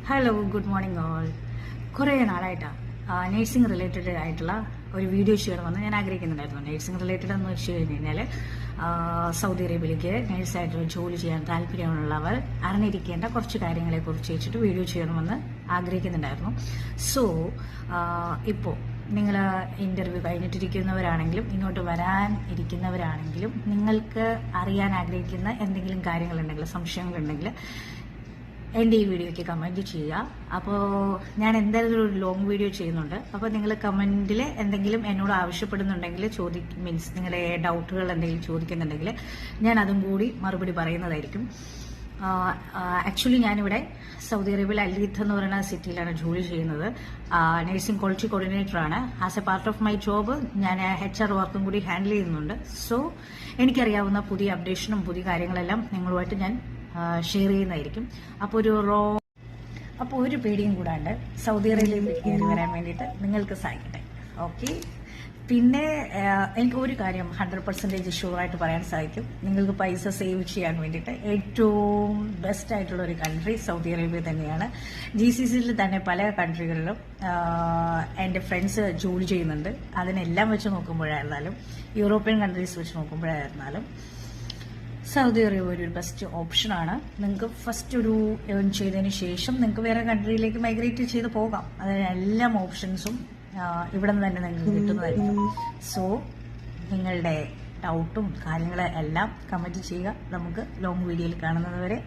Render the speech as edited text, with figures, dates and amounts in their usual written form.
Hello, good morning all. കുറേ നാളായിട്ടാണ് nursing related ആയിട്ടുള്ള ഒരു വീഡിയോ ചെയ്യണമെന്ന് ഞാൻ ആഗ്രഹിക്കുന്നുണ്ടായിരുന്നു. നേഴ്സിംഗ് റിലേറ്റഡ് എന്ന് വെച്ച് കഴിഞ്ഞ് കഴിഞ്ഞാൽ സൗദി അറേബ്യയിലേക്ക് നേഴ്സായിട്ട് ജോലി ചെയ്യാൻ താല്പര്യമുള്ളവർ അറിഞ്ഞിരിക്കേണ്ട കുറച്ച് കാര്യങ്ങളെക്കുറിച്ച് വെച്ചിട്ട് വീഡിയോ ചെയ്യണമെന്ന് ആഗ്രഹിക്കുന്നുണ്ടായിരുന്നു. സോ ഇപ്പോൾ നിങ്ങൾ ഇൻ്റർവ്യൂ കഴിഞ്ഞിട്ടിരിക്കുന്നവരാണെങ്കിലും ഇങ്ങോട്ട് വരാൻ ഇരിക്കുന്നവരാണെങ്കിലും നിങ്ങൾക്ക് അറിയാൻ ആഗ്രഹിക്കുന്ന എന്തെങ്കിലും കാര്യങ്ങളുണ്ടെങ്കിൽ, സംശയങ്ങളുണ്ടെങ്കിൽ എൻ്റെ ഈ വീഡിയോയ്ക്ക് കമൻറ്റ് ചെയ്യുക. അപ്പോൾ ഞാൻ എന്തായാലും ഒരു ലോങ് വീഡിയോ ചെയ്യുന്നുണ്ട്. അപ്പോൾ നിങ്ങൾ കമൻറ്റിൽ എന്തെങ്കിലും എന്നോട് ആവശ്യപ്പെടുന്നുണ്ടെങ്കിൽ മീൻസ് നിങ്ങളുടെ ഡൗട്ടുകൾ എന്തെങ്കിലും ചോദിക്കുന്നുണ്ടെങ്കിൽ ഞാൻ അതും കൂടി മറുപടി പറയുന്നതായിരിക്കും. ആക്ച്വലി ഞാനിവിടെ സൗദി അറേബ്യയിൽ അൽരീത്ത് എന്ന് പറയുന്ന സിറ്റിയിലാണ് ജോലി ചെയ്യുന്നത്. നഴ്സിംഗ് ക്വാളിറ്റി കോർഡിനേറ്ററാണ്. As a part of my job ഞാൻ HR വർക്കും കൂടി ഹാൻഡിൽ ചെയ്യുന്നുണ്ട്. സോ എനിക്കറിയാവുന്ന പുതിയ അപ്ഡേഷനും പുതിയ കാര്യങ്ങളെല്ലാം നിങ്ങളുമായിട്ട് ഞാൻ ഷെയർ ചെയ്യുന്നതായിരിക്കും. അപ്പോൾ ഒരു പേടിയും കൂടാണ്ട് സൗദി അറേബ്യയിൽ കയറി വരാൻ വേണ്ടിയിട്ട് നിങ്ങൾക്ക് സഹായിക്കട്ടെ. ഓക്കെ. പിന്നെ എനിക്ക് ഒരു കാര്യം 100% ഷുവറായിട്ട് പറയാൻ സാധിക്കും. നിങ്ങൾക്ക് പൈസ സേവ് ചെയ്യാൻ വേണ്ടിയിട്ട് ഏറ്റവും ബെസ്റ്റ് ആയിട്ടുള്ള ഒരു കൺട്രി സൗദി അറേബ്യ തന്നെയാണ്. GCCയിൽ തന്നെ പല കൺട്രികളിലും എൻ്റെ ഫ്രണ്ട്സ് ജോലി ചെയ്യുന്നുണ്ട്. അതിനെല്ലാം വെച്ച് നോക്കുമ്പോഴായിരുന്നാലും യൂറോപ്യൻ കൺട്രീസ് വെച്ച് നോക്കുമ്പോഴായിരുന്നാലും സൗദി അറേബ്യ ഒരു ബെസ്റ്റ് ഓപ്ഷനാണ്. നിങ്ങൾക്ക് ഫസ്റ്റ് ഒരു ഏൺ ചെയ്തതിന് ശേഷം നിങ്ങൾക്ക് വേറെ കൺട്രിയിലേക്ക് മൈഗ്രേറ്റ് ചെയ്ത് പോകാം. അതിന് എല്ലാ ഓപ്ഷൻസും ഇവിടെ നിന്ന് തന്നെ നിങ്ങൾക്ക് കിട്ടുന്നതായിരിക്കും. സോ നിങ്ങളുടെ ഡൗട്ടും കാര്യങ്ങളും എല്ലാം കമൻറ്റ് ചെയ്യുക. നമുക്ക് ലോങ് വീഡിയോയിൽ കാണുന്നത് വരെ